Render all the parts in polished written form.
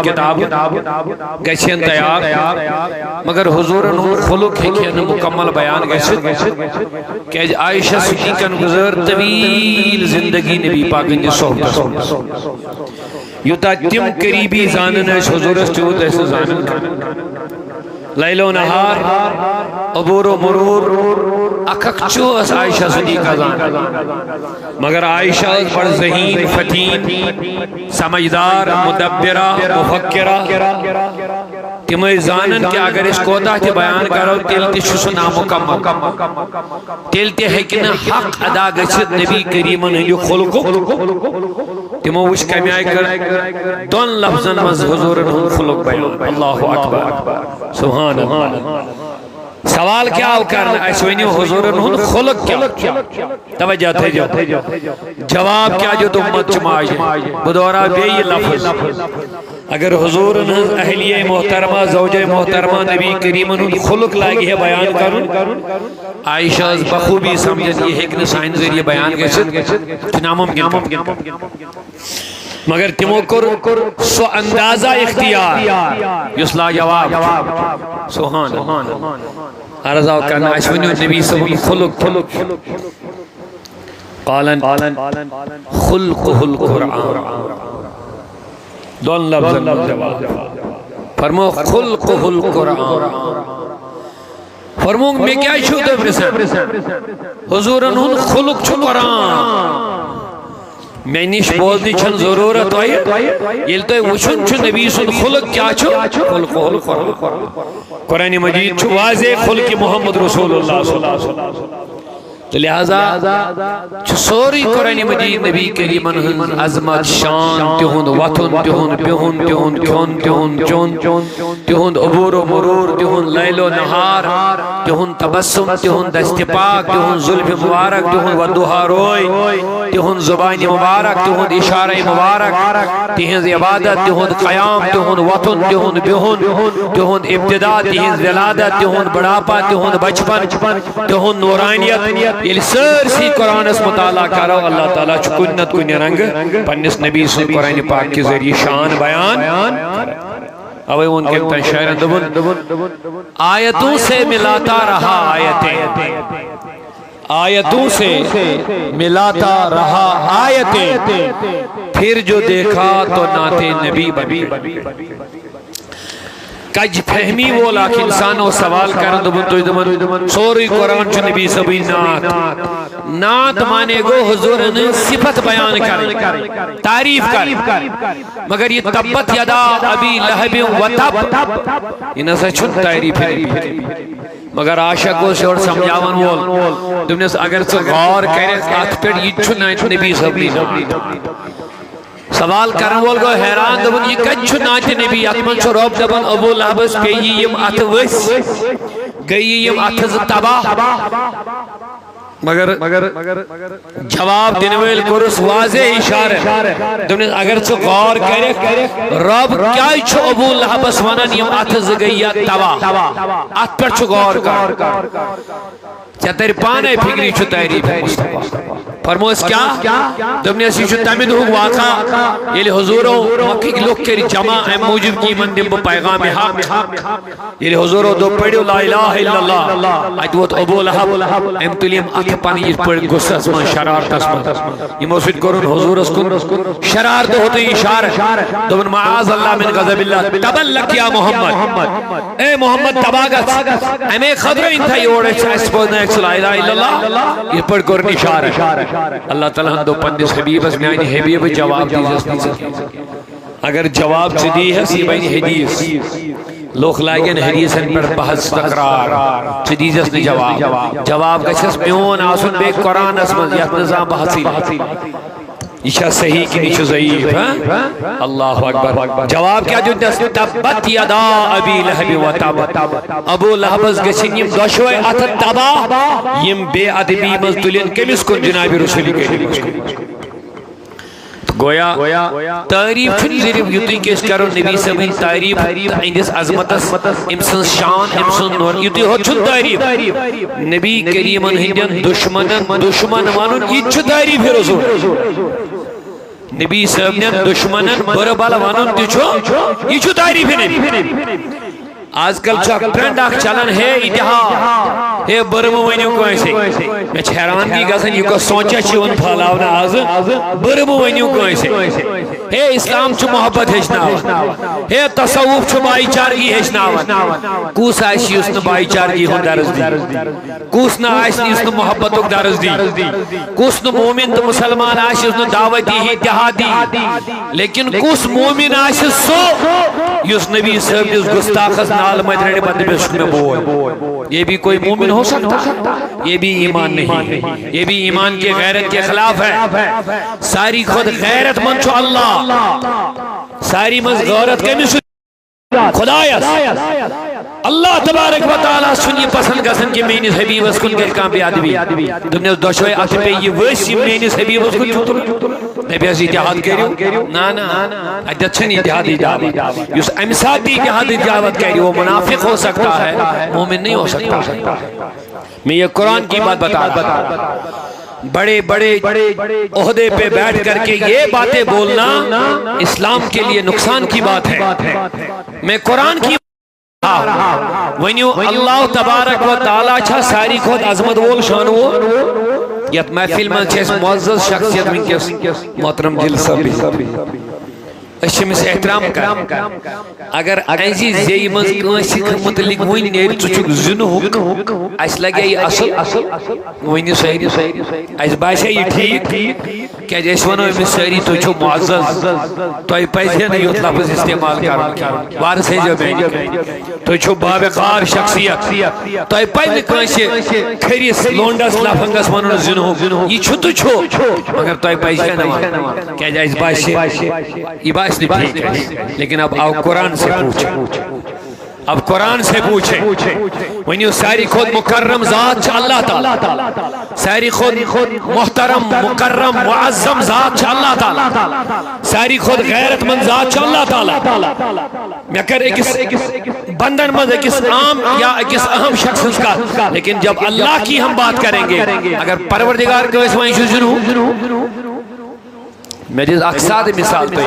کتاب گھن تیار مگر حضور خلق ہیکن مکمل بیان گھت کہ عائشہ صدیقن گزر طویل زندگی نبی پاک ہند صحبت یوتا تم قریبی زانن حضور تیوت ایسے زانن لیل و نہار عبور و مرور اکھک چوس عائشہ صدیقہ زان مگر عائشہ بڑ ذہین فتین سمجھدار مدبرہ مفکرہ تمہیں زانن کہ اگر اس کوتا تے بیان کرو تیلتی شسو نامکمل تیلتی حکن حق ادا گچھت نبی کریمن ہنجو خلقو تمہیں وش کمی آئی کر دون لفظن مز حضورن خلق بیان اللہ اکبر سبحان اللہ سوال کیا ہو کرنا ایسوینی حضورن خلق کیا توجہ تھے جواب کیا جو امت چمائی بدورہ بے یہ لفظ اگر حضورن اہلیہ محترمہ زوجہ محترمہ نبی کریمن خلق لائگی ہے بیان کرن عائشہ بخوبی سمجھت یہ حکن سائن ذریعے بیان گئے نامم مگر تمو کر سو اندازہ اختیار یسلا جواب سبحان عرضاو کرنا اشونیو نبی صلی اللہ علیہ وسلم قالن خلقه القرآن دون لفظ جواب فرمو خلقه القرآن فرمو میں کیا شود برسن حضورن خلق چو قرآن میں نیش بولنی چھن ضرورت آئی یہ تو وچھن چھو نبی سن خلق کیا چھو خلق قرآن مجید چھو واضح خلق محمد رسول اللہ صلی اللہ علیہ وسلم تو لہذا چھو سوری قرآن مجید نبی کریمن عظمت شان تہند وطن تہند بہن تہند کھون تہند چون تہند عبور و مرور تہند لیل و نہار تہند تبسم تہند دست پاک تہند ظلف مبارک تہند ودوہا روئی تہند زبان مبارک تہند اشارہ مبارک تہند عبادت تہند قیام تہند وطن تہند بہن تہند ابتداء تہند ولادت تہند بڑھاپا تہند بچپن تہند نورانیت یہ سرسی قرآن اس مطالعہ کرو اللہ تعالیٰ چکنت کنی رنگ پنس نبی سے قرآن پاک کے ذریعے شان بیان اوے ان کے تنشائر دبن آیتوں سے ملاتا رہا آیتوں سے ملاتا رہا آیتیں پھر جو دیکھا تو نعت نبی بنی کج فہمی وہ لاکھ انسانوں سوال کرن دبن سوری قرآن چو نبی سبی نعت مانے گو حضور نے صفت بیان کر تعریف کر مگر یہ تبت یدا ابی لہب و تب یہ نسا چھن تعریف ہے مگر عاشق کو سے اور سمجھاون وول تم نے اگر سے غور کرے آت پر یہ چھن نبی سبی سوال کرن وول گو حیران دبن یہ کچھ نعت نبی اتمن چھو روب دبن ابو لہبس پیئی یم ات وس گئی یم ات تباہ مگر جواب دنویل کرس واضح اشارہ تم نے اگر چھو غور کرے رب کیا چھو ابو لہبس ونن یم ات گئی تباہ ات پر چھو غور کر کیا تیری پانے فکری چھو تعریف مصطفیٰ فرموس کیا تم نے اسی چھو تمید ہو واقع یہ حضورو مکی لوگ کری جمع ایم موجب کی من دم پیغام حق یہ حضورو دو پڑھو لا الہ الا اللہ ادوت ابو لہب ایم تلیم اکی پانی یہ پڑھ گسہ اسمان شرارت اسمان یہ موسید کرن حضور اسکن شرارت ہوتے اشارہ دون معاذ اللہ من غضب اللہ تبلک یا محمد اے محمد تباغت امی خضر انتہا یہ اوڑے چاہس بودنے لا الہ الا اللہ یہ پڑھ کرن اشارہ اللہ تعالیٰ ہم دو پندس حبیب اس میں آئینی حبیب جواب دیزس نہیں اگر جواب سے دی ہے سی بینی حدیث لوگ لائگن حدیثن پر بحث تقرار سے دیزس نہیں جواب کچھس میون آسن بے قرآن اسمد یا نظام بحثی یہ صحیح کی نیچو ضعیف اللہ اکبر جواب کیا جو دست تبت یدا ابی لہب و تب ابو لہبز گسن یم دشوئے اتت تبا یم بے ادبی مزدلین کمیس کن جناب رسولی کے گویا تعریف چھنی ضرف یوتی کس کرو نبی سبین تعریف اندس عظمتس امسن شان امسن نور یوتی ہو چھن تعریف نبی کریمن ہندین دشمن مانن یہ چھو تعریف ہے رسول نبی صاحب نے دشمنن بربال وانن تچو یہ چھو تعریف نبی آج کل چاک ٹرینڈ آکھ چلن ہے اتحاد ہے برم ونیو کو ایسے میں چھیران کی گسن یہ کو سوچا چیون پھالاونا آز برم ونیو کو ایسے ہے اسلام چھو محبت ہشناون ہے تصوف چھو بائی چارگی ہشناون کوس آئیسی اس نے بائی چارگی ہون درز دی کوس نہ آئیسی اس نے محبتک درز دی کوس نہ مومن تو مسلمان آئیسی اس نے دعوتی ہی اتحادی لیکن کوس مومن آئیسی سو یس نبی صاحب جس گستاخس نال مدرنے بندے بشک میں بول یہ بھی کوئی مومن ہو سکتا یہ بھی ایمان نہیں ہے یہ بھی ایمان کے غیرت کے خلاف ہے ساری خود غیرت من چھو اللہ ساری مز غیرت کے مشو خدایت اللہ تبارک و تعالیٰ سنی پسند گسن کہ میں نے حبیب اس کن گر کام بیادی تم نے اس دوشوئے آتے پہ یہ ویسی میں نے حبیب اس کن چھوٹو نبی اس اتحاد کریو نا اجد چھن اتحاد یس امساتی اتحاد اتحاد کریو وہ منافق ہو سکتا ہے مومن نہیں ہو سکتا میں یہ قرآن کی بات بتا بڑے بڑے عہدے پہ بیٹھ کر کے یہ باتیں بولنا اسلام کے لیے نقصان کی بات ہے میں قرآن کی ونیو اللہ تبارک و تعالیٰ چھا ساری خود عظمت وول شان وول یت محفل من چھس معزز شخصیت من کس محترم جل صاحب اشمس احترام کر اگر ایسی زی من کانسی متعلق وین نیر چچک زن حق اس لگے یہ اصل وین صحیح اس باشا یہ ٹھیک کہ جیسے ونو امس ساری تو چھو معزز تو ای پیسے نہیں یوت لفظ استعمال کر وارس ہے جو بین تو چھو بابقار شخصیت تو ای پیسے کانسی کھریس لونڈس لفنگس ونو زن حق یہ چھو تو چھو مگر تو ای پیسے نہیں کہ جیسے باشا یہ باشا ٹھیک ہے لیکن اب آؤ قرآن سے پوچھیں اب قرآن سے پوچھیں ونیو ساری خود مکرم ذات چھ اللہ تعالی ساری خود محترم مکرم معظم ذات چھ اللہ تعالی ساری خود غیرت مند ذات چھ اللہ تعالی میں کر ایک بندن مند ایک عام یا ایک اہم شخص کا لیکن جب اللہ کی ہم بات کریں گے اگر پروردگار کو اس وائن شجنو میری اقصاد مثال تو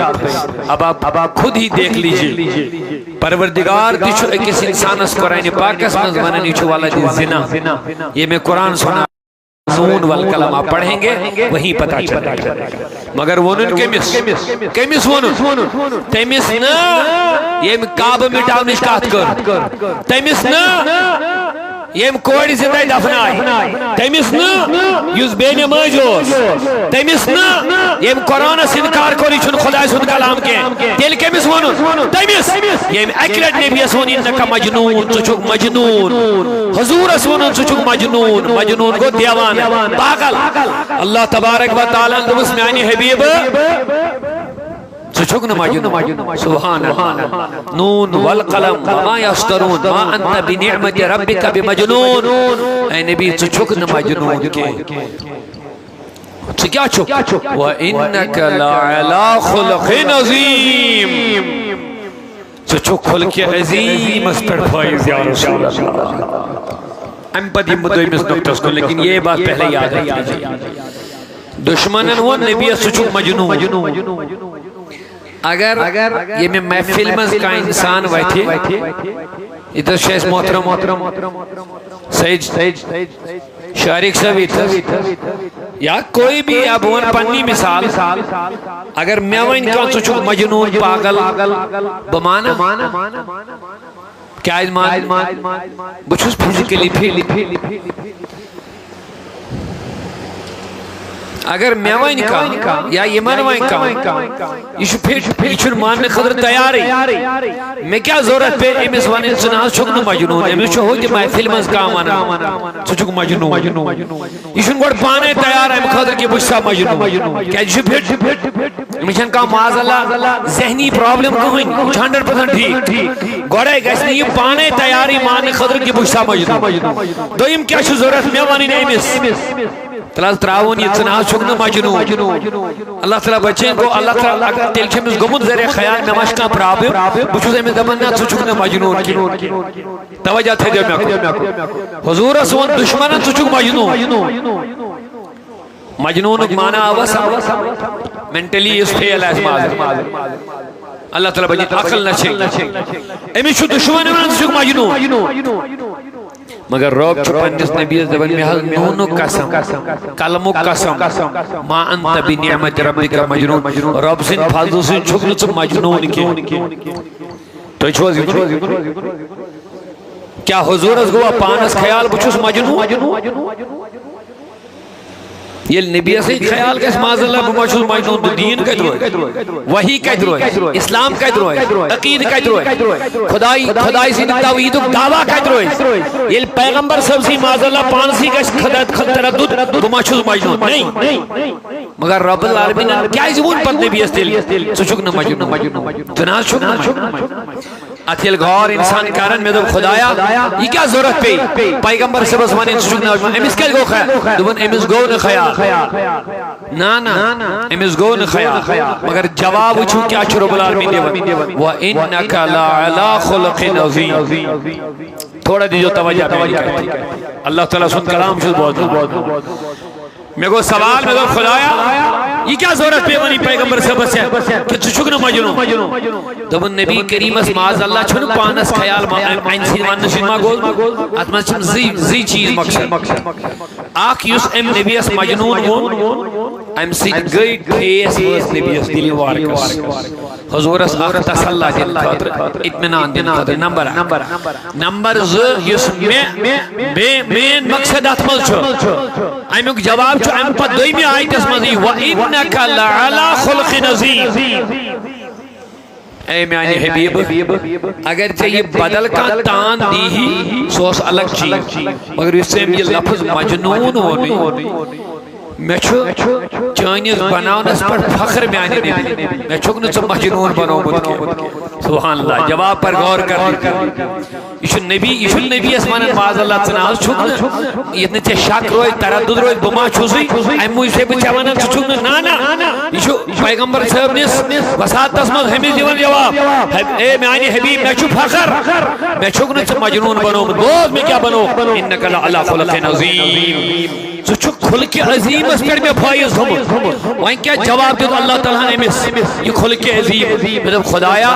اب آپ خود ہی دیکھ لیجئے پروردگار دیچو ایکس انسان اس قرآن پاکس میں زمانہ چھو والا دی زنا یہ میں قرآن سنا نون والکلام آپ پڑھیں گے وہی پتا چلے گا مگر ونن کمیس ونن تیمیس نا یہ کعبہ میں ٹاؤن اشکات کر تیمیس نا یہ کوڑی زندہ دفنائی تیمیس نا یوز بے نماز ہوس تیمیس نا یہ قرآن سنکار کوری چھن خدا سن کلام کے تیل کمیس ونن تیمیس یہ اکلت نبی سونی انکا مجنون چچک مجنون حضور سونن چچک مجنون کو دیوان پاگل اللہ تبارک و تعالیٰ دوست میں آنی حبیب چچک نماجنون سبحان اللہ نون والقلم ما یسترون ما انت بنعمت ربک بمجنون اے نبی چچک نماجنون کے کیا چک وَإِنَّكَ لَعَلَىٰ خُلْقٍ عَظِيمٍ چچک خلق عظیم اس پر فائز یا رسول اللہ ام پدی مدوئی مس نکتس کو لیکن یہ بات پہلے یاد ہے دشمنن وہ نبی چچک مجنون اگر یہ میں محفل مز کا انسان بیٹھے ادھر شیخ محترم سید شارق صاحب یا کوئی بھی اب ون پنی مثال اگر میں ون کا چچک مجنون پاگل بمانا کیا مان بچوس فزیکلی پھیلی اگر میں وائن کا یا یمن وائن کا یہ چھن ماننے خدر تیاری میں کیا ضرورت پہ امیس وانین سناس چھکن مجنون امیس چھو ہوتی محفل مز کامانا چھک مجنون یہ چھن گوڑ پانے تیار ہے خدر کی بچسا مجنون کیا جشو پھٹ امیشن کا معاذ اللہ ذہنی پرابلم کوئی 100% ٹھیک گوڑے گیسنی یہ پانے تیاری ماننے خدر کی بچسا مجنون دویم کیا چھو ضرورت میں وانین امیس تلاز تراؤن یہ چناز چھکن مجنون اللہ تعالیٰ بچیں کو اللہ تعالیٰ اگر تیل چھمز گمون ذریع خیال میں مشکا پرابر بچوز امیز دمنا چھکن مجنون کی توجہ تھے جو میں حضور سون دشمنن چھک مجنون مجنون مانا آواز منٹلی اس فیل ہے ماز اللہ تعالیٰ بجی عقل نہ چھے امی شو دشمن امن سکھ مجنون مگر رب چھو پندس نبی زبان میں حل نونو قسم کلمو قسم ما انت بی نعمت ربک مجنون رب سن فضل سن چھکل چھ مجنون کی تو چھو کیا حضور از گوا پانس خیال بچوس مجنون یہ نبی سے خیال کس ماذا اللہ بمشہور مجنون تو دین کہت روئے وحی کہت روئے اسلام کہت روئے عقید کہت روئے خدای سی توحید دعویٰ کہت روئے یہ پیغمبر سب سی ماذا اللہ پانسی کس تردد بمشہور مجنون نہیں مگر رب العالمین کیا زبون پر نبی استیل سچک نہ مجنون تناز چک نہ مجنون اتھیل گھار انسان کارن میں دو خدایا یہ کیا ضرورت پہ پیغمبر سب اسمانی سچک نہ مجنون امیس کیا گو خیال دون امیس گو نہ خیال نا امیس گو نہ خیال مگر جواب اچھو کیا چھو رب العالمین دیوان وَإِنَّكَ لَعَلَىٰ خُلْقٍ عَظِيمٍ تھوڑا دیجو توجہ پہنی کہتی اللہ تعالیٰ سن کلام شد بہت میں کو سوال میں دو خدایا یہ کیا ضرورت پہ ونی پیغمبر سے بس ہے کہ چھکن مجنون دبن نبی کریم اس معاذ اللہ چھن پانس خیال این سیمان نشین ما گول اتمن چھن زی چیز مقصد آکھ یوس ام نبی اس مجنون وون ام سید گئی ٹھیس ویس نبی اس دلی وارکس حضور اس آخر تسلح دل خاطر اطمینان دل خاطر نمبر یوس مین مقصد اتمل چھو امیک جواب چھو ام پا دوئی میں آئی تس مزی وَإِنَّكَ لَعَلَىٰ خُلْقٍ عَظِيمٍ اے میانی حبیب اگر چاہیے بدل کا تان دی ہی سوس الگ چیز مگر اس سے یہ لفظ مجنون ہونی میں چھو چانیز بناونس پر فخر میانی نبی میں چھوکنو چو مجنون بنو مد کے سبحان اللہ جواب پر غور کر لی ایشن نبی اسمان باز اللہ چناز چھوکنو اتنے چے شک روئی تردد روئی بما چھوزی ایمو اسے بچاوانا چھوکنو نانا ایشو پیغمبر صاحب نیس وسات تسمت ہمیں دیون جواب اے میانی حبیب میں چھو فخر میں چھوکنو چو مجنون بنو مد بوز میں کیا بنو انکا لعلا خلق عظیم تو چھو خلق عظیم اس پر میں فائز ہوں وہیں کیا جواب دیتا اللہ تعالیٰ نے یہ خلق عظیم مطلب خدایا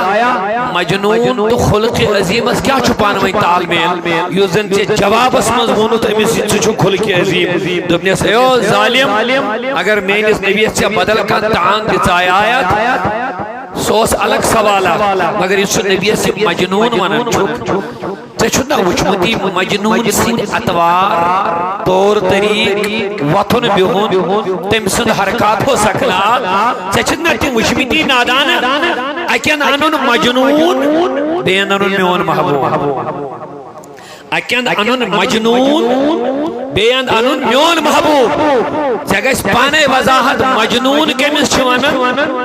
مجنون تو خلق عظیم اس کیا چھپانا وہیں تعالمیل یو زن سے جواب اس مضمونو تو امیس چھو خلق عظیم دبنے سے او ظالم اگر میں اس نبی سے بدل کا تعان دچائے آیت سوس الگ سوالا مگر اس نبی سے مجنون ونن چھو چھوٹا وچمتی مجنون سن اتوار طور طریق وطن بیہون تم سن حرکات ہو سکنا چھوٹا تم وچمتی نادان اکین انون مجنون بین انون میون محبوب اکین انون مجنون بین انون میون محبوب جگہ اس پانے وضاحت مجنون کمیس چھوانا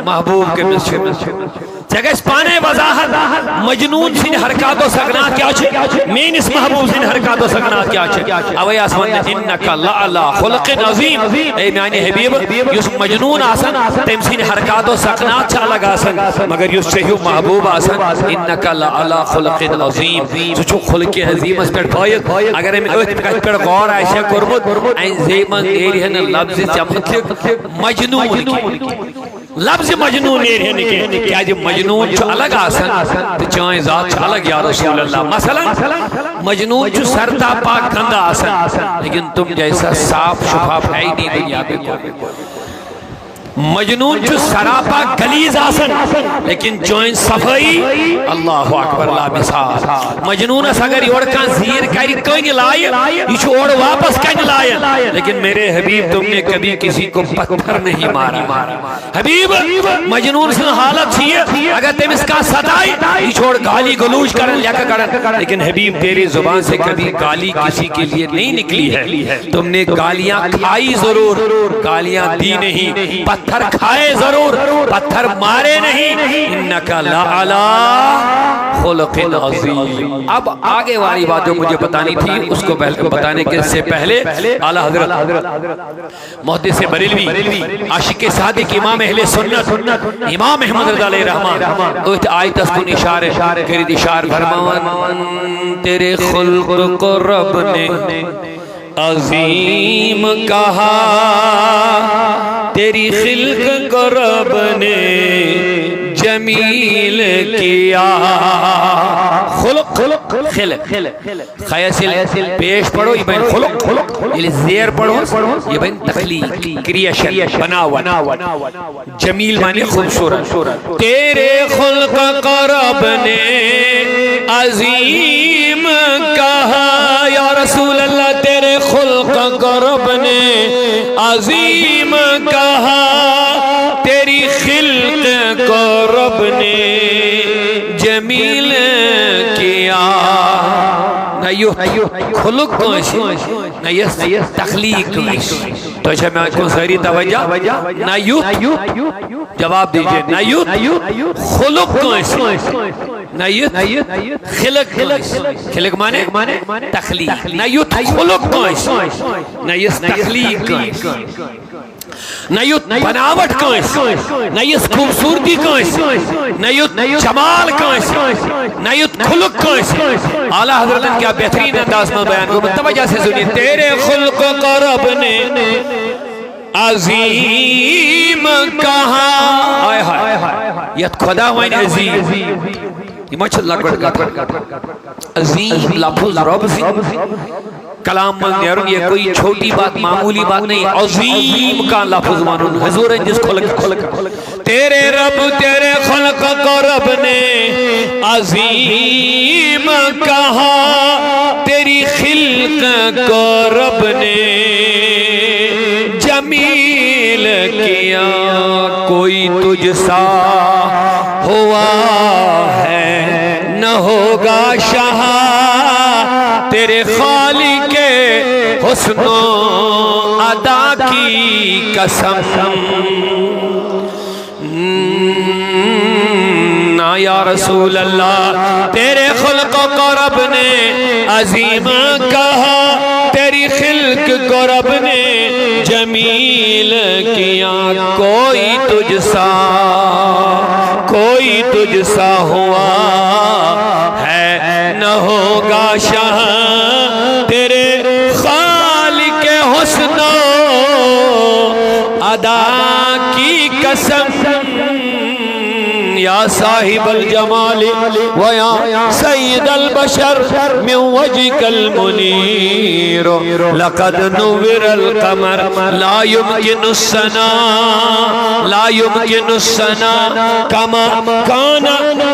محبوب کمیس چھوانا جگہ اس پانے وضاحت مجنون سن حرکات و سکنات کیا چھے مین اس محبوب سن حرکات و سکنات کیا چھے اوی آسمان انکا لعلا خلق عظیم اے میانی حبیب یس مجنون آسن تم سن حرکات و سکنات چھا لگا سن مگر یس صحیح محبوب آسن انکا لعلا خلق عظیم سو چھو خلق عظیم اس پر پائد اگر ہم اوہ پر غور آئیشہ کرمت این زیمن دیری ہے لفظ جمت مجنون کی لفظ مجنون یہ ہے کہ کیا جو مجنون جو الگ آسن تو چاہیں ذات جو الگ یا رسول اللہ مثلا مجنون جو سرتا پاک گندہ آسن لیکن تم جیسا صاف شفاف ہے ہی نہیں دنیا پہ کوئی مجنون جو سراپا گلیز آسن لیکن جوائن صفائی اللہ اکبر لا مثال مجنون اس اگر یوڑکان زیر کاری کوئی نہیں لائے یہ چھو اوڑ واپس کہیں لائے لیکن میرے حبیب تم نے کبھی کسی کو پتھر نہیں مارا حبیب مجنون سے حالت چیئے اگر تم اس کا ستائی یہ چھوڑ گالی گلوش کرن لیکا کرن لیکن حبیب تیری زبان سے کبھی گالی کسی کے لیے نہیں نکلی ہے تم نے گالیاں کھائی ضرور گالیاں دی نہیں پتھر کھائے ضرور پتھر مارے نہیں انکا لعلا خلق عظیم اب آگے والی بات جو مجھے بتانی تھی اس کو بتانے کے سے پہلے اعلیٰ حضرت محدث بریلوی عاشق صادق امام اہل سنت امام احمد رضا علیہ رحمان اوہت آیت اس کو اشارے کرید اشار فرمان تیرے خلق کو رب نے عظیم کہا تیری خلق کو رب نے جمیل کیا. خلق خیاسل پیش پڑھو یہ بین خلق، یہ زیر پڑھو یہ بین تخلیق کریشن بناوٹ. جمیل معنی خوبصورت. تیرے خلق کو رب نے عظیم کہا یا رسول اللہ، تیرے خلق کو رب نے عظیم کہا، تیری خلق کو رب نے جمیل کیا. نہ یہ خلق کوئی نہ یہ تخلیق کوئی. تو اچھا میں کو ساری توجہ نہ یہ جواب دیجئے، نہ یہ خلق کوئی نہ یہ خلق. خلق مانے تخلیق. نہ یہ خلق کوئی نہ یہ تخلیق کوئی، نہ یہ بناوٹ کوئی، نہ یہ خوبصورتی کوئی، نہ یہ جمال کوئی، نہ یہ خلق کوئی. اعلیٰ حضرت کیا بہترین انداز میں بیان کو توجہ سے سنیے. تیرے خلق کو رب نے عظیم کہا. آئے ہائے یہ خدا وین عظیم، یہ مچھل لگڑ عظیم لفظ رب سے کلام من نیرون. یہ کوئی چھوٹی بات معمولی بات نہیں، عظیم کا لفظ مانون. حضور جس خلق تیرے رب تیرے خلق کو رب نے عظیم کہا، تیری خلق کو رب نے جمیل کیا. کوئی تجھ سا ہوا ہے نہ ہوگا شاہ، تیرے خالق حسن و ادا کی قسم. نا یا رسول اللہ، تیرے خلق کو رب نے عظیم کہا، تیری خلق کو رب نے جمیل کیا. کوئی تجھ سا ہوا ہے نہ ہوگا شاہ، تیرے خالق حسن و ادا کی قسم. یا صاحب الجمال ویا سید البشر من وجهك المنیر، لقد نور القمر لا يمكن السنا كما كان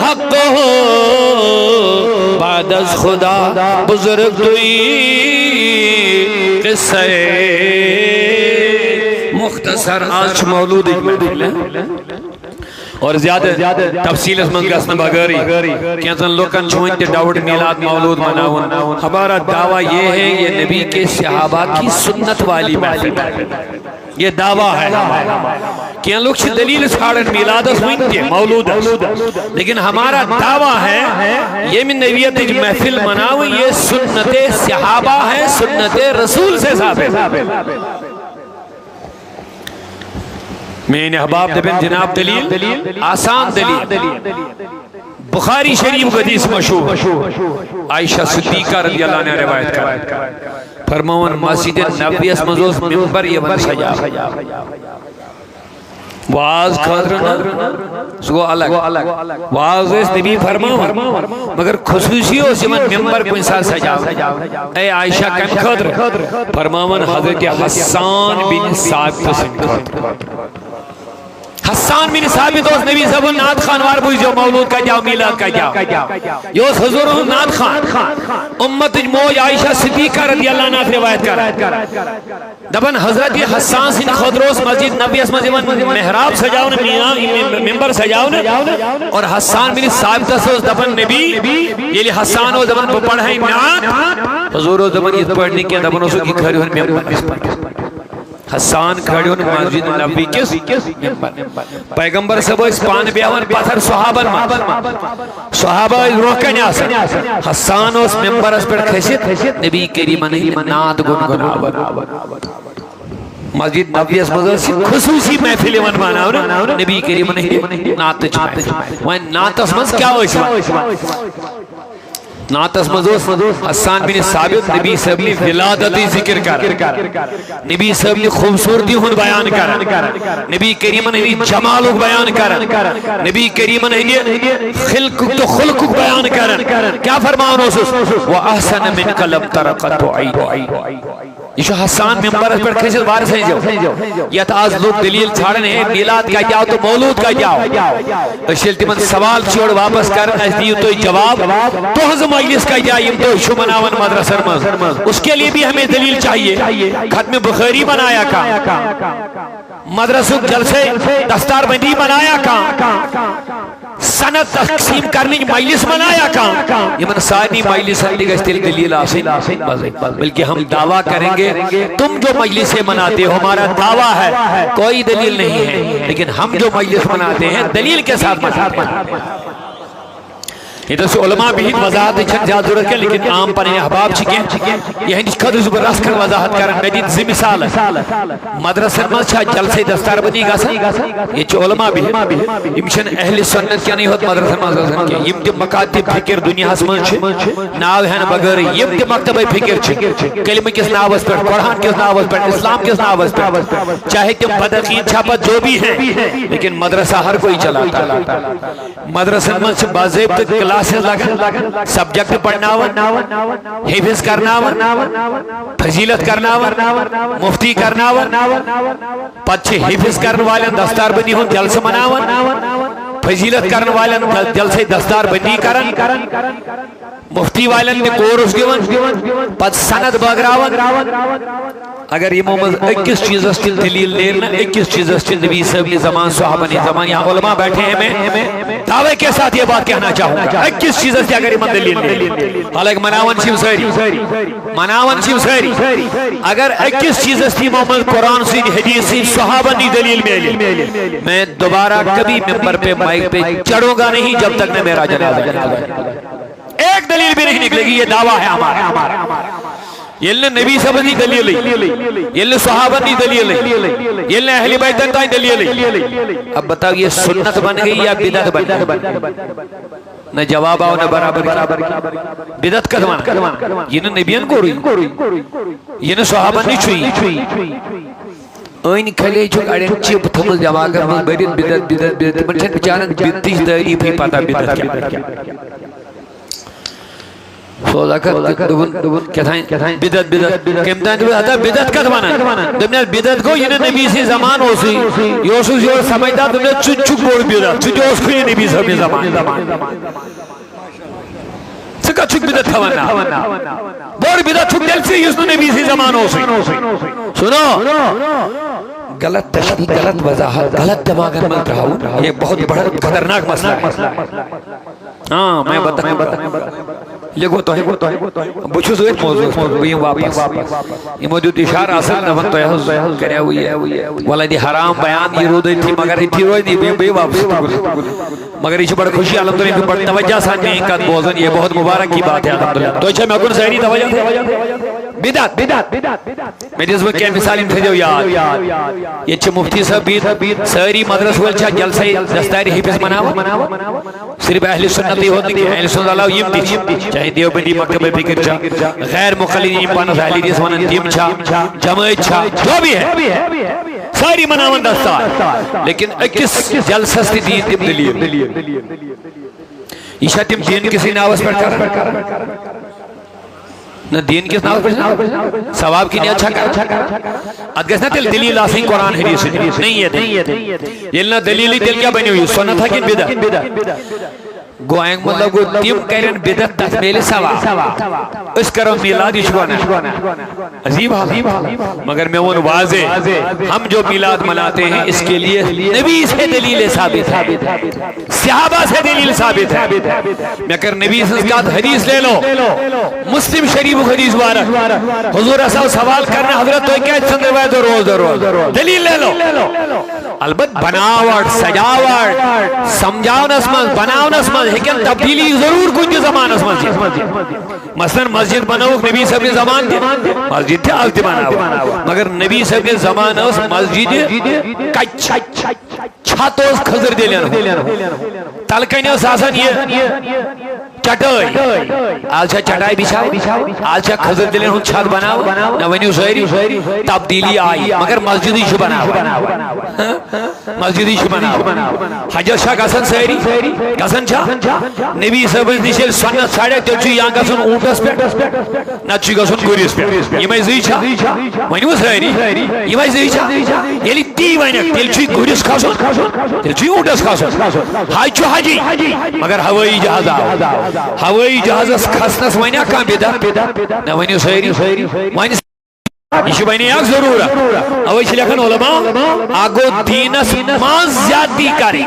حقه بعد از خدا. بزرگ دوئی قصہ مختصر آج مولود محفل ہے اور زیادہ تفصیل اس منگس بغیری کیسن لوکن چھوئنتے ڈاوٹ میلاد مولود مناون. ہمارا دعویٰ یہ ہے یہ نبی کے صحابہ کی سنت والی محفل ہے، یہ دعویٰ ہے. کیا لوگ چھ دلیل ساڑھن میلاد اس ہوئنتے مولود ہے، لیکن ہمارا دعویٰ ہے یہ من نبیت محفل مناون یہ سنت صحابہ ہے، سنت رسول سے ثابت. میں نے احباب دبن جناب دلیل آسان دلیل بخاری شریف حدیث مشہور عائشہ صدیقہ رضی اللہ عنہ روایت کر فرماون مسجد نبوی اس مزوز منبر یہ بن سجا واز خاطرنا سو الگ واز اس نبی فرماون مگر خصوصی ہو سمن منبر کو انسان سجا. اے عائشہ کن خاطر فرماون حضرت حسان بن ثابت سن خاطر. حسان بن ثابت اس نبی صاحب نعت خان وار بوئی جو مولود کا جاؤ میلاد کا جاؤ یہ اس حضور نعت خان امت موج عائشہ صدیقہ رضی اللہ عنہ روایت کر دبن حضرت حسان سن خدروس مسجد نبی اس مزیون محراب سجاؤن ممبر سجاؤن اور حسان بن ثابت اس دبن نبی یہ حسان ہو دبن پڑھائیں نعت حضور دبن یہ پڑھنے کے دبن اسو کی کھڑی ہونے ممبر اس پڑھ حسان کھڑی ہونے مسجد نبی کس پیغمبر سب اس پان بیاون پتھر صحابہ روکنے آسن حسان اس ممبر اس پر کھسیت نبی کریم نعت گنگنا مسجد نبی اس مزر سے خصوصی محفل من مانا نبی کریم نعت چمائے وہاں نعت اس مز کیا ہوئی ناتس مزوس حسان بن ثابت نبی صاحب نے ولادت ذکر کر نبی صاحب نے خوبصورتی ہن بیان کر نبی کریم نے جمال بیان کر نبی کریم نے خلق تو خلق بیان کر کیا فرمان اوسس واحسن من قلب ترقت عین یہ جو حسان ممبر پر کھیل بار سے جو یہ آج لوگ دلیل چھاڑن ہے میلاد کا جاؤ تو مولود کا جاؤ اشیل تمن سوال چھوڑ واپس کر دیو تو جواب تو ہز مجلس کا جائیم تو شو مناون مدرسہ مز اس کے لیے بھی ہمیں دلیل چاہیے ختم بخاری بنایا کا مدرسہ جلسے دستار بندی بنایا کا سند تقسیم کرنے کی مجلس بنایا کا یہ من ساری مجلس ہندی تل دلیل آسین بلکہ ہم دعویٰ کریں گے تم جو مجلسیں مناتے ہو ہمارا دعویٰ ہے کوئی دلیل نہیں ہے لیکن ہم جو مجلس مناتے ہیں دلیل کے ساتھ مناتے ہیں ادھر سے علماء بھی وضاحت چھن زیادہ ضرورت ہے لیکن عام پر احباب چکے یہ ہندی خود زبر رس کر وضاحت کرن مدید زی مثال مدرسہ میں چھا جلسے دستار بنی گا سا یہ چھو علماء بھی امشن اہل سنت کیا نہیں ہوتا مدرسہ میں کہ یم تی مکاتب فکر دنیا حسمان چھے ناو ہے بغیر یم تی مکتب فکر چھے کلمہ کس ناوز پر قرآن کس ناوز پر اسلام کس ناوز پر چاہے تم بدقین چھاپا جو بھی ہیں لیکن مدرسہ ہر کوئی چلاتا مدرسہ میں چھے باضابطہ کلاسز لگا سبجیکٹ پڑھناون حفظ کرناون فضیلت کرناون مفتی کرناون پچھے حفظ کرن والن دستار بندی ہون جلسہ مناون فضیلت کرن والن جلسے دستار بندی کرن مفتی والن نے کورس گیون پت سند بگراون اگر یہ محمد اکیس چیز اس کی دلیل لیرنا اکیس چیز اس کی نبی صاحب کی زمان صحابہ نے زمان یہاں علماء بیٹھے ہیں میں دعوے کے ساتھ یہ بات کہنا چاہوں گا اکیس چیز اس کی اگر یہ دلیل لیرنا حالانکہ مناون شیو سہری اگر اکیس چیز اس کی محمد قرآن سے حدیث سے صحابہ نے دلیل میں دوبارہ کبھی ممبر پہ مائک پہ چڑھوں گا نہیں جب تک نہ میرا جنازہ ایک دلیل بھی نہیں نکلے گی یہ دعویٰ ہے ہمارا یہ نبی صاحب نے دلیل یہ صحابہ نے دلیل یہ اہل بیت نے دلیل اب بتاؤ یہ سنت بن گئی یا بدعت بن گئی نہ جواب آؤ نہ برابر بدعت کدوان یہ نبیان کو روئی یہ صحابہ نے چھوئی این کھلے چھوک اڑین چپ تھمل جمع کرنا بیدت بدعت منشن بچارن بدتیش تعریف ہی پاتا بدعت کیا سوزا کر دبن کیا تھائیں بدعت کمتائیں بدعت کا دمانا دمنا بدعت کو یہ نبی سے زمان ہو سی یوسوس یور سمجھتا دمنا چک بوڑ بدعت چک جو اس کو یہ نبی سے زمان چکا چک بدعت تھوانا بوڑ بدعت چک دل سے یہ نبی سے زمان ہو سی سنو غلط تشریح غلط وضاحت غلط دماغ میں رہا ہوں یہ بہت بڑا خطرناک مسئلہ ہے ہاں میں بتا لگو تو ہے بچھو ایک موضوع بیم واپس یہ موجود اشار آسان نفن تو یحض کریا ہوئی ہے والدی حرام بیان یہ رو دی تھی مگر اتھی روئی دی بیم واپس مگر یہ بڑا خوشی الحمدللہ بڑا توجہ ساتھ میں ایک بوزن یہ بہت مبارک کی بات ہے الحمدللہ تو اچھا میں اکن سہری توجہ بدعت میں جس وقت کیا مثال انتظر یاد یہ چھے مفتی صاحب سہری مدرس والچہ جلسے دستاری حفظ مناو صرف اہل سنت ہی ہوتی کہ اہل سنت اللہ یم دی چاہے دیوبندی مکتب فکر چھا غیر مقلدین پانس اہلی دیس ونن تیم چھا جمعیت چھا جو بھی ہے ساری مناون دستار لیکن اکس جلسس تی دین تیم دلیل ایشا تیم دین کسی ناوز پر کر نہ دین کس ناوز پر ثواب کی نہیں اچھا کر ادگس نہ دلیل آسین قرآن حدیث نہیں ہے یہ نہ دلیلی دل کیا بنی ہوئی سنت ہے کہ بدعت گوائنگ مطلب کو تیم کرن بدعت تحمیل ثواب اس کرم میلاد اشوانا عجیب حال مگر میں وہ واضح ہم جو میلاد مناتے ہیں اس کے لیے نبی سے دلیل ثابت ہے صحابہ سے دلیل ثابت ہے میں کر نبی سنسکات حدیث لے لو مسلم شریف حدیث وارک حضور اصل سوال کرنا حضرت تو کیا چند روایت روز دلیل لے لو البت بناوٹ سجاوٹ سمجھاؤ نسمت بناؤ نسمت لیکن تبدیلی ضرور کچھ زمان اس مسجد مثلا مسجد بناو نبی صاحب نے زمان دی مسجد تھے آلتی بناو مگر نبی صاحب نے زمان اس مسجد کچھ چھت اوس خضر دلین تلکن اوس آسان یہ چٹائی آج چٹائی بچھاو آج خضر دلین ہوں چھت بناو نہ ونیو ساری تبدیلی آئی مگر مسجدی چھ بناو مسجدی چھ بناو حجر شاہ گسن ساری گسن چھا نبی صاحب نشیل سنت ساڑے تیل چھ یہاں گسن اونٹس پہ نہ چھ گسن گوریس پہ یہ میں زی چھا ونیو ساری یہ میں زی چھا یلی تی ونیک تیل چھ گوریس کھاسن تیل چھ اونٹس کھاسن حج چھ حجی مگر ہوائی جہاز آو ہوائی جہازس کھسنس ونیا کان بیدا نہ ونیو ساری ونی یہ بنی اک ضرورت اوے چھ لکھن علماء آگو دینس مان زیادتی کرے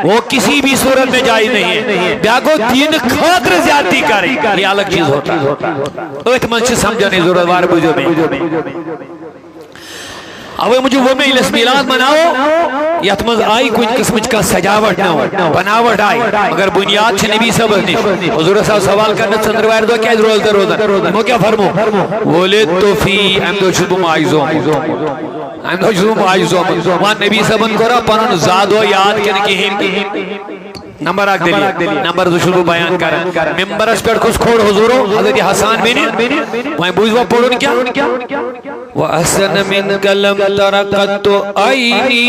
وہ کسی بھی صورت میں جائز نہیں ہے بیاگو دین خاطر زیادتی کرے یہ الگ چیز ہوتا ہے ات من چھ سمجھنے ضرورت وار بجو میں اوے مجھے وہ مجلس میلاد مناو یت مز آئی کچھ قسم کا سجاوٹ نہ بناوٹ آئی مگر بنیاد چھ نبی صاحب نش حضور صاحب سوال کرنے څندروار دو کیا روزہ مو کیا فرمو ولدت فی امدو شبو ماعزو امدو شبو ماعزو وان نبی صاحب کرا پنن زادو یاد کن کہیں نمبر آگ دلی نمبر دو شروع بیان کرن ممبر اس پر کچھ کھوڑ حضورو حضرت حسان بینی وہیں بوجھوا پڑھو کیا وَأَحْسَنَ مِنْكَ لَمْ تَرَقَتُ عَيْنِي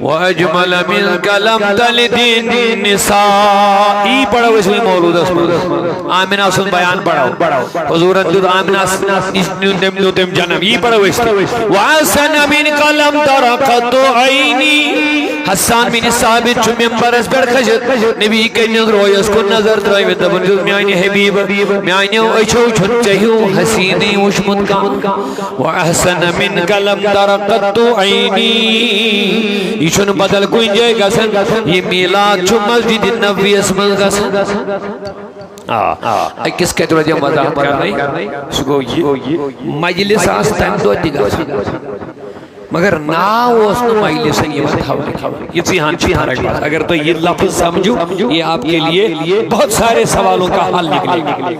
وَأَجْمَلَ مِنْكَ لَمْ تَلِدِ النِّسَاء ای پڑھو اس میں مولود اس پر آمینہ سن بیان پڑھو حضور اندود آمینہ نمدو تم جنم ای پڑھو اس پر وَأَحْسَنَ مِنْكَ لَمْ تَرَقَتُ عَيْنِي حسان بن ثابت چھ ممبر اس پر کھجت نبی کنیز روی اس کو نظر درائی دبن جو میانی حبیب میانی اچھو چھن چہیو حسینی وشمت کا وَأَحْسَنَ مِنْكَ لَمْ تَرَقَتُ عَيْنِي یہ چھن بدل کوئی جائے گسن یہ میلاد چھو مسجد نبوی اسمل گسن کس کے طرح جب وضاحت کرنے سکو یہ مجلس آستان دو دیگا مگر ناو اس نے مجلسن یہ بات ہوئی یہ ذہن فرق بات اگر تو یہ لفظ سمجھو یہ آپ کے لیے بہت سارے سوالوں کا حل نکلے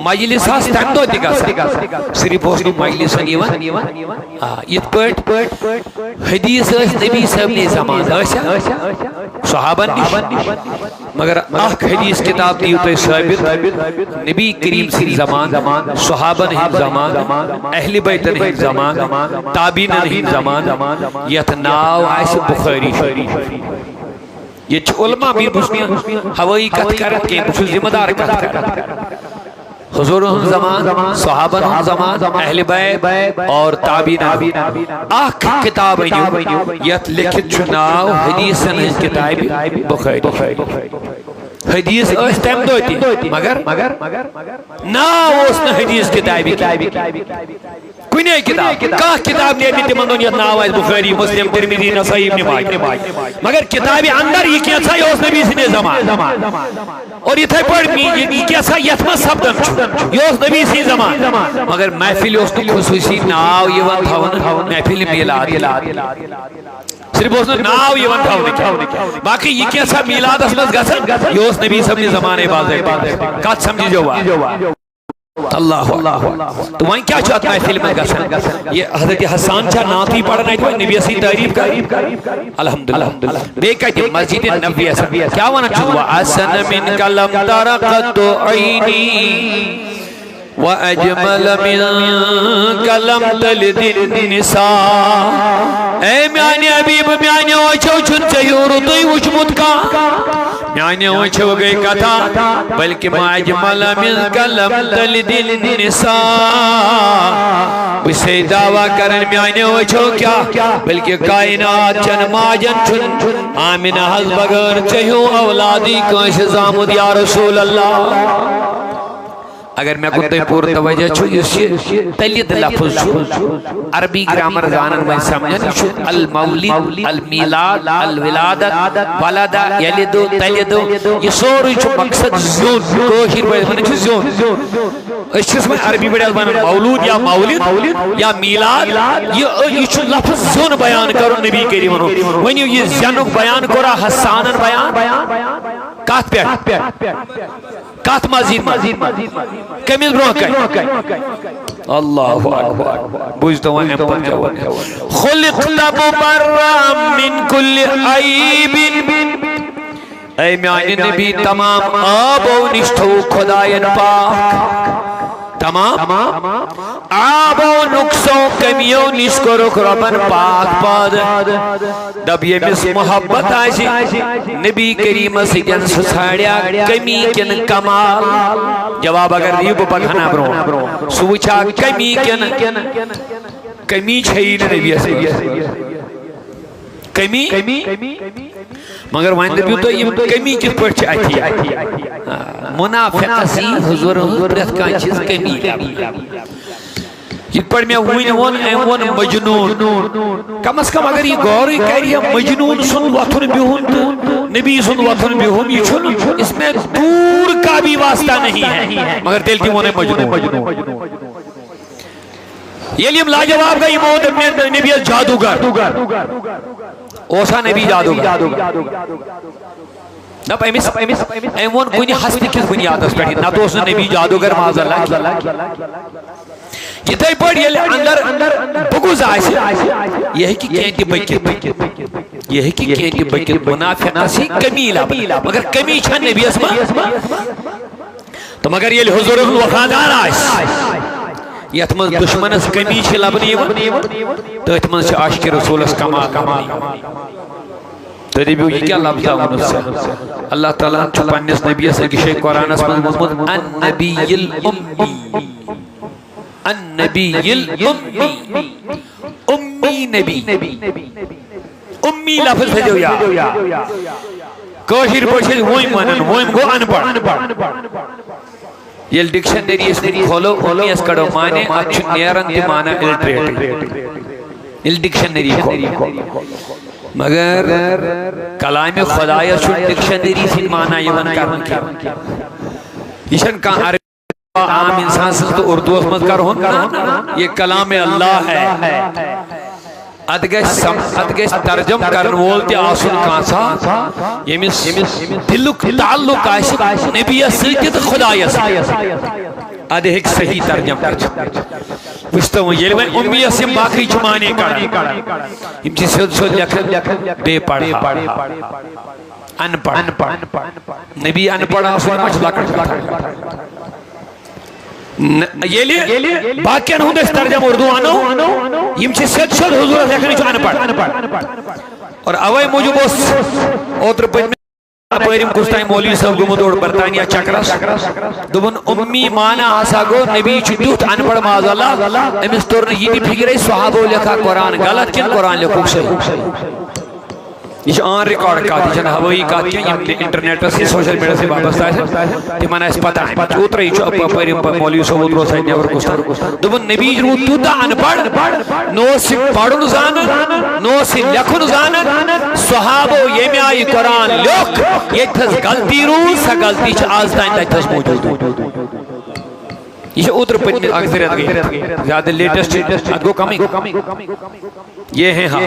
مجلس ہاں ستندو دیگا صرف اس نے مجلسن یہ پٹ حدیث اس نبی صاحب نے زمان صحابہ نش مگر اخ حدیث کتاب دیو تو ثابت نبی کریم سی زمان صحابہ نہیں زمان اہل بیت نہیں زمان تابعین نہیں زمان یت ناو آئیس بخاری یہ علماء بھی بسنیا ہوائی کت کرت کے بسو ذمہ دار کت کرت حضور زمان صحابہ زمان اہل بیت اور تابعین آخ کتاب یت لکھت چناو حدیث کتاب بخاری حدیث اس تیم دوتی مگر ناو اس نے حدیث کتابی کوئی نہیں کتاب کہاں کتاب نہیں دیتی مندون یہ ناو ہے بخاری مسلم ترمیدی نسائی ابن ماجہ مگر کتابی اندر یہ کیا تھا یہ اس نبی سے زمان اور یہ تھا پڑھ یہ کیا تھا یتمہ سبدن چھو یہ اس نبی سے زمان مگر محفل اس نے خصوصی ناو یہ ون تھا محفل میلاد صرف اس نے ناو یہ ون تھا باقی یہ کیا تھا میلاد اسمت گسن یہ اس نبی سب نے زمانے بازے کات سمجھی جو ہوا اللہ تو وہیں کیا چاہتا ہے فلم میں گسن یہ حضرت حسان چاہ ناتی پڑھنا ہے تو نبی اسی تعریف کر الحمدللہ بے کہتے مسجد نبی اسی کیا وانا چھوڑا احسن من کلم ترقت عینی وَأَجْمَلَ مِنْكَ لَمْ تَلِدِ النِّسَاء اے میانی حبیب میانی اوچھو چھن چہیو رتوی وشمت کا میانی اوچھو گئی کتا بلکہ ما اجمل منکا لم تلد النساء اسے دعویٰ کرن میانی اوچھو کیا بلکہ کائنات چن ماجن چھن آمینہ حض بگر چہیو اولادی کنش زامد یا رسول اللہ اگر میں کتے پور توجہ چھو یہ تلید لفظ چھو عربی گرامر زانن میں سمجھن چھو المولد المیلاد الولادت ولدہ یلدو تلیدو یہ سوری چھو مقصد زیون کوشیر بڑے بنے چھو زیون اس چیز میں عربی بڑے بنے مولود یا مولد یا میلاد یہ چھو لفظ زیون بیان کرو نبی کریم ونیو یہ زینک بیان کرا حسانن بیان کات پہ کات مزید کمیز برو کئی اللہ اکبر بوجھتا ہوں ایم پر جوان خلقت مبرم من کل عیب اے میانی نبی تمام آب و نشتو خدایت پاک تمام آب و نقصوں کمیوں نشکو رک ربن پاک پاد دب یہ مس محبت آجی نبی کریم سیدن سساڑیا کمی کن کمال جواب اگر ریب پکھنا برو سوچا کمی کن کمی چھئین نبی سیدن کمی مگر وائن نبیو تو یہ کمی کس پر چاہتی ہے منافق سی حضور پرت کا چیز کمی یہ پر میں وون مجنون کم از کم اگر یہ غوری کہہ رہی ہے مجنون سن وطن بیہون نبی سن وطن بیہون یہ چھن اس میں دور کا بھی واسطہ نہیں ہے مگر دل کی ونے مجنون یہ لیم لاجواب کا امود نبی جادوگر اوسا نبی جادوگر نب ایمون کنی حسنی کس بنیاد اس پڑھی نہ تو اس نبی جادوگر معاذ اللہ یہ تائی پڑھ یہ اندر بگوز آئیسی یہ ہے کہ کینٹی بکت یہ ہے کہ کینٹی بکت منافق سی کمی لابا مگر کمی چھن نبی اسما تو مگر یہ حضور وفادار آئیس یہ اتمنز دشمن اس کمی چھ لبنی تو اتمنز چھ عاشق رسول اس کمال تو دیبیو یہ کیا لفظہ انس سے اللہ تعالیٰ چھپانیس نبی اس اگشے قرآن اس مضمون النبی الامی النبی الامی امی نبی امی لفظ ہے جو یا کوشیر پوشیر وہی مانن وہی گو انپڑ یہ ڈکشنری اس میں کھولو امی اس کڑو مانے اچھو نیرن دی مانا الٹریٹ یہ ڈکشنری کھولو مگر کلام خدایہ چھو ڈکشنری سے مانا یون کرن کیا یہ کہاں عربی عام انسان سے تو اردو اسمت کر ہوں یہ کلام اللہ ہے ادگش ترجم کرن وولتی آسن کانسا یمیس دلک تعلق آئیس نبی سیدت خدای ادھک صحیح ترجم کرچ پوچھتا ہوں یہ لئے امی اسم باقی چمانے کرن ہم چیز سود لکھن بے پڑھا ان پڑھ نبی ان پڑھا سوئی مچ لکھن یہ لئے باقیان ہوں دے ترجم اردو آنو یم چھ سید شد حضور لیکن چھ انپڑھ اور اوائی موجب اس اوتر پجھ میں پیریم کستائی مولی صاحب گمت اور برطانیہ چکرس دوبن امی مانا آسا گو نبی چھ دوت انپڑھ معاذ اللہ امیس طور نے یہ بھی پھگر ہے صحابہ لکھا قرآن غلط کن قرآن لکھو سے یہ آن ریکارڈ کا دی جنہ ہوئی کا دی انٹرنیٹ سے سوشل میڈیا سے وابستہ ہے تی مانا اس پتہ ہے چوت رہی چو اپا پیر مولیو سو ادرو سائن نیور کستا دوبن نبی جنو توتا انپڑھ نو سی پڑھن زانن نو سی لکھن زانن صحابو یہ میں آئی قرآن لکھ یہ تھز غلطی رو سا غلطی چھ آزدائن دا تھز موجود یہ ادھر پچھ میں اکثریت گئی زیادہ لیٹسٹ ادھو کمی یہ ہیں ہاں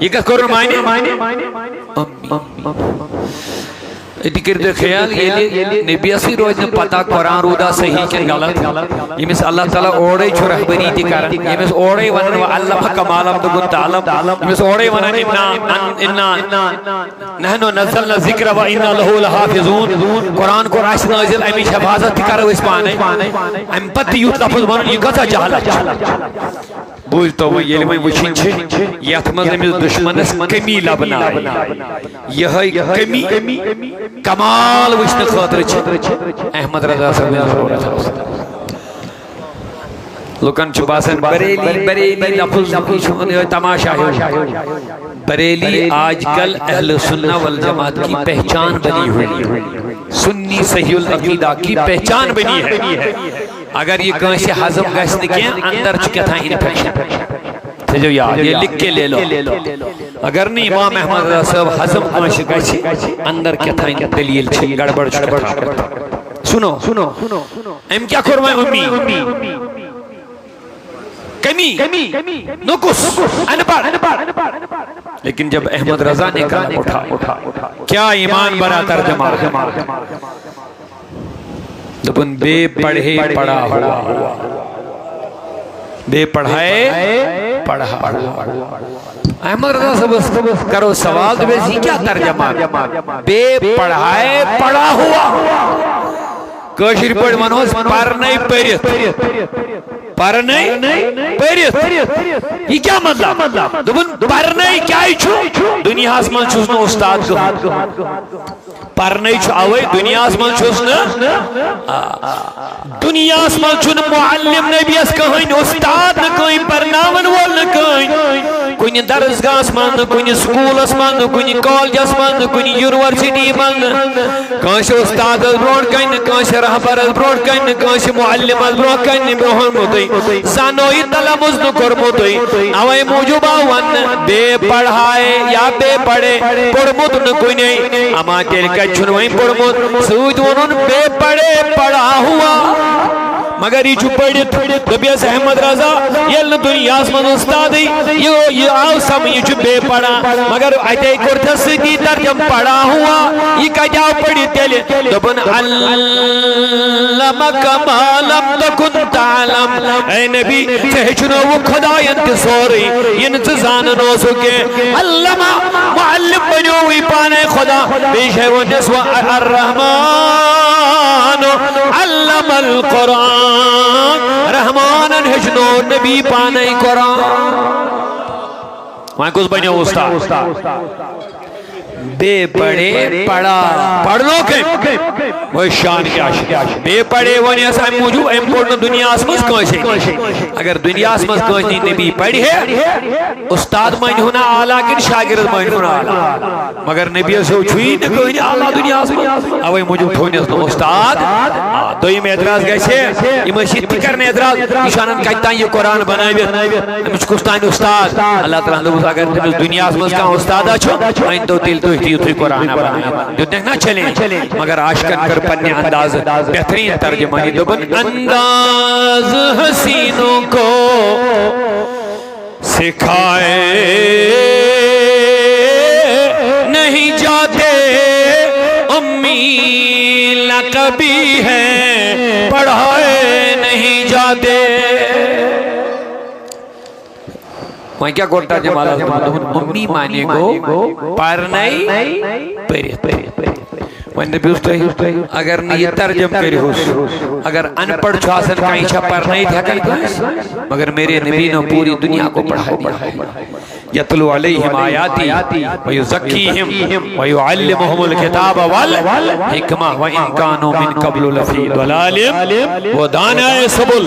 یہ کس قرآن مائنے ادھی کردے خیال یہ نبی اسی روز نے پتا قرآن رودا صحیح کے غلط یہ مثل اللہ تعالیٰ اوڑے چھو رہبری دی کرن یہ مثل اوڑے ونن وعلم کمال عبد قد تعلم یہ مثل اوڑے ونن انا نحنو نزلنا ذکر و انا لہو لحافظون قرآن کو راشد نازل امی حفاظت کرو اس پانے ام پتی یوت لفظ ونن یہ کتا جہلا بوجھتا ہوا یہ لئے وچھن چھے یہ اتمز نمیز دشمنس کمی لبنا یہ کمی کمال وچھن خاطر چھے احمد رضا صاحب لکن چھپاسن بریلی لفظ تماشا ہے بریلی آج کل اہل سنہ والجماعت کی پہچان بنی ہوئی سنی صحیح العقیدہ کی پہچان بنی ہے اگر یہ کہیں سے حضم گشت کیا اندر چکے تھا انفیکشن تھے جو یاد یہ لکھ کے لے لو اگر نہیں امام احمد رضا صاحب حضم کہیں سے گشت اندر کیا تھا ان دلیل چھے گڑبڑ چکے تھا سنو ام کیا کروائے امی کمی نقص ان پڑھ. لیکن جب احمد رضا نے قلم اٹھا کیا ایمان بنا ترجمہ دبن بے پڑھے پڑھا ہوا بے پڑھائے پڑھا. احمد رضا صاحب کرو سوال تو ویسی کیا ترجمہ بے پڑھائے پڑھا ہوا کشر پڑھ منوز پرنائی پریت پرنائی پریت یہ کیا مطلب دبن پرنائی کیا ہی چھو دنیا اسمان چھوز نو استاد کو پرنائی چھو آوئی دنیا اسمان چھوز نو دنیا اسمان چھو معلم نبی اس کہیں استاد نہ کہیں پرناون وول نہ کہیں کوئی درسگاہ اسمان نہ کوئی سکول اسمان نہ کوئی کالج اسمان نہ کوئی یونیورسٹی من کانش استاد برون کہیں کانش رہبر برون کہیں کانش معلم برون کہیں برون موتوئی زانوی تلمز نہ کرموتوئی اوے موجوبہ ون بے پڑھائے یا بے پڑھے پڑھموت نہ کوئی نہیں اما تیل کا چھنوئی پڑھموت سوچ ونن بے پڑھے پڑھا ہوا مگر یہ چھو پڑھت دبیس احمد رضا یہ دنیا اسمان استادی یہ آو سم یہ چھو بے پڑھا مگر ایتے کرتا سیدی ترجم پڑھا ہوا یہ کا جاو پڑھی تیلے دبن علمک ما لم تکن تعلم اے نبی سہچنو وہ خدا انتصوری انتظان نو سکے علمہ معلم بنیوی پانے خدا بیش ہے وہ نسوہ الرحمن علم القرآن رحمان ہجنو نبی پانے قرآن وہاں کس بنیا استاد بے پڑھے پڑھا پڑھ لو کہ وہ شان کیا بے پڑھے ونی ایسا موجود ایم پڑھنا دنیا اسمس کوئی اگر دنیا اسمس کوئی نہیں نبی پڑھی ہے استاد مائن ہونا آلہ کن شاگرد مائن ہونا آلہ مگر نبی سے چھوئی نہ کوئی نہیں آلہ دنیا اسمس اوہ موجود تھونی اس استاد تو یہ میں اعتراض گئے سے یہ مشید کرنے اعتراض اشانن کہتا ہے یہ قرآن بنائی مجھ کستانی استاد اللہ تعالیٰ اگر دنیا اسمس کا استاد اچھو این تو تیل تو تیتری قرآن بنایا جو دیکھنا چلیں مگر عاشقن کر پنے انداز بہترین ترجمانی دبن انداز حسینوں کو سکھائے نہیں جاتے امی لقبی ہے پڑھائے نہیں جاتے وہاں کیا کرتا جمالہ امی مانے کو پارنائی پریت وہاں نبی استے اگر نہیں ترجم کری ہوس اگر ان پڑھ چھواسن کہیں چھا پرنائی تھا کہیں کلاس مگر میرے نبی نے پوری دنیا کو پڑھا دیا یتلو علیہم آیاتی ویزکیہم ویعلمہم الکتاب والحکمہ وَإِن كَانُوا مِن قَبْلُ لَفِي ضَلَالٍ وَدَانَائِ سبل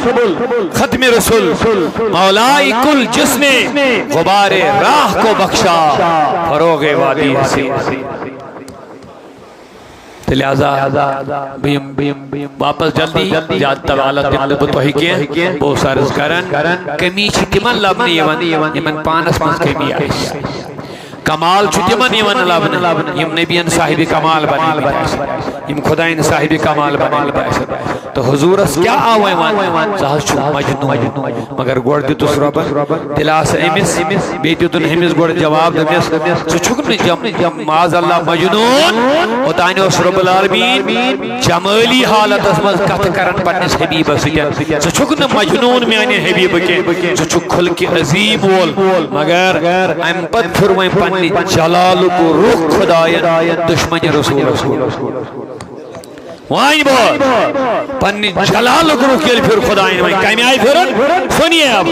ختم رسول مولائی کل جس نے غبار راہ کو بخشا فروغ وادی سے لہذا واپس جلدی جات تبالت دمال بتوہی کے بہت سارز کرن کمی چھ تمن لبنی یمن پانس منز کمی آئیس کمال چھو تمن یمن لبنی یم نبیان صاحب کمال بنی بتائیس یم خدایان صاحب کمال بنی بتائیس تو حضور اس کیا آوائی وان زہر چھو مجنون مگر گوڑ دیتو سرابن دلاس امس بیتیتون ہمس گوڑ جواب دمیس چو چھکن جم معاذ اللہ مجنون ہوتانی اس رب العالمین جمالی حالت اس مز کت کرن پنس حبیب سکن چو چھکن مجنون میں آنے حبیب کے چو چھک کھل کے عظیم وول مگر ام پت پھرویں پنی جلال کو روح خدایت دشمن رسول وائیں بہت پنی جلال کو روح کے پھر خدایت وائیں کائمی آئی پھرن سنیے اب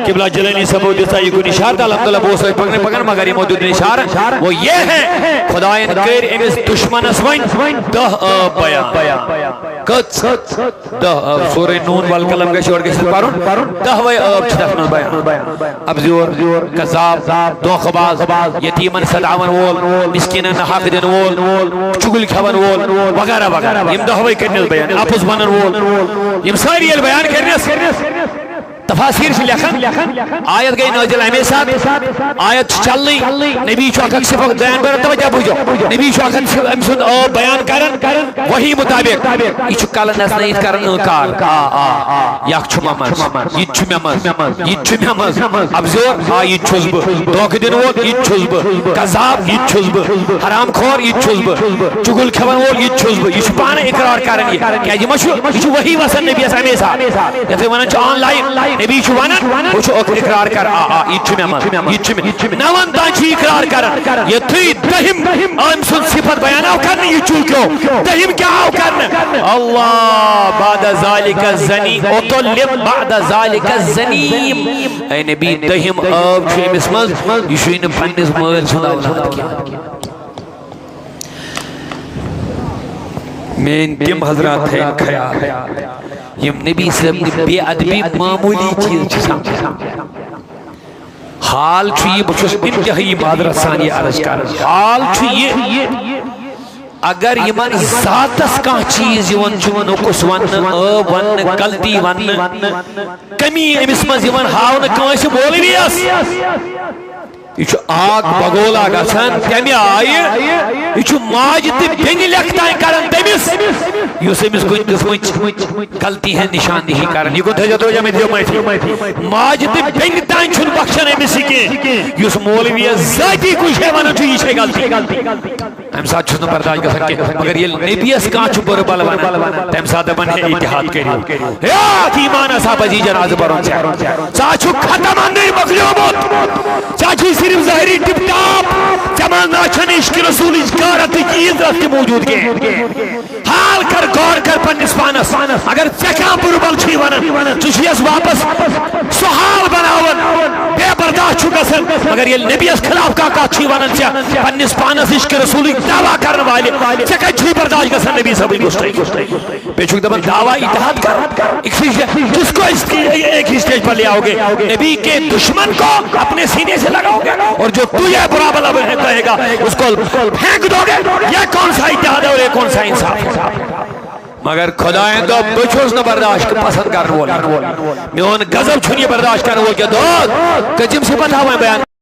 قبلہ جلینی سبو دیتا یہ کوئی نشار تھا الحمدللہ بہت سوئی پکنے مگر یہ موجود نشار وہ یہ ہے خدایت کر امیز دشمن اسوائیں دہ بیان کت دہ سورہ نون والکلم کے شور کے سل پارون دہ چھتفن بیان اب زیور کذاب دوخباز یتیمن صدعون وول مسکینن حق دن وول چگل کھون وول وغیرہ وغیرہ یم دہوئی کرنے بیان اپس بنن وول یم ساری بیان کرنے تفاسیر سے لکھن آیت گئی نازل ہمیں ساتھ آیت چلنی نبی چوک صفت بیان کرن توجہ بوجھو نبی چوک ام سن بیان کرن وہی مطابق یہ کل نسنیت کرن انکار یک چھ ممز یہ چھ ممز یہ چھ ممز ابزور یہ چھس بہ دھوکہ دن وول یہ چھس بہ کذاب یہ چھس بہ حرام خور یہ چھس بہ چگل کھون وول یہ چھس بہ یہ پانے اقرار کرن یہ کیا یہ وہی وسن نبی ہمیں ساتھ یہ ونان آن لائن نبی چھو ونان وہ چھو اقرار کر یہ چھو ممز یہ چھو نوان تان چھ اقرار کر یہ تھی دہم ام سن صفت بیان آو کرنے یہ چون کیوں دہم کیا آو کرنے اللہ بعد ذالک الزنی اطلب بعد ذالک الزنیم اے نبی دہم آو چھو امس مز یہ چھو ان پنس مال سن اولاد کیا مین تم حضرات ہے خیال یم نبی صلی اللہ علیہ وسلم بے ادبی معمولی چیز چھسا حال چھو یہ بچوس انتہائی معذرت ثانی عرض کر حال چھو یہ اگر یمن ذاتس کان چیز یون چون کس ون ون غلطی ون کمی امس مز یون ہاون کانس مولویس یہ آگ بگولا گھان تمہ آئی یہ ماج تو بین لکھتان کران تمس اس امس کن قسم غلطی ہند نشاندہی کران یہ تھا توجہ میں دیو معافی ماج تو بین تان چھ بخشان امس کی اس مولوی ذاتی کچھ ہے ونان یہ غلطی ام سات چھس برداشت گژھان مگر یل نبیس کان چھ بر بل ونان تم سات دپان ہے اتحاد کریو یا ایمان سا بجی جناز برون سا چھ ختم اندر مخلومت سا چھ صرف ظاہری ٹپ ٹاپ جمال ناچھن عشق رسول اجکارت کی عزت کے موجود کے حال کر غور کر پنس پانس اگر چکا بربل چھی ونن چشیس واپس سحال بناون بے برداشت چھو گسن مگر یہ نبیس خلاف کا چھی ونن چا پنس پانس عشق رسول دعویٰ کرنے والے چکا چھی برداشت گسن نبی صاحب گشتائی پیچھو دبن دعویٰ اتحاد کر جس کو ایک ہی سٹیج پر لے آؤ گے نبی کے دشمن کو اپنے سینے سے لگاؤ گے اور جو تو یہ برا بلا کہے گا اس کو پھینک دو گے یہ کون سا اتحاد ہے اور یہ کون سا انصاف ہے مگر خدایان دو بچوز نہ برداشت پسند کرنے والا میون غضب چھنی برداشت کرنے والا کہ دوست کجم سے پتہ ہوا بیان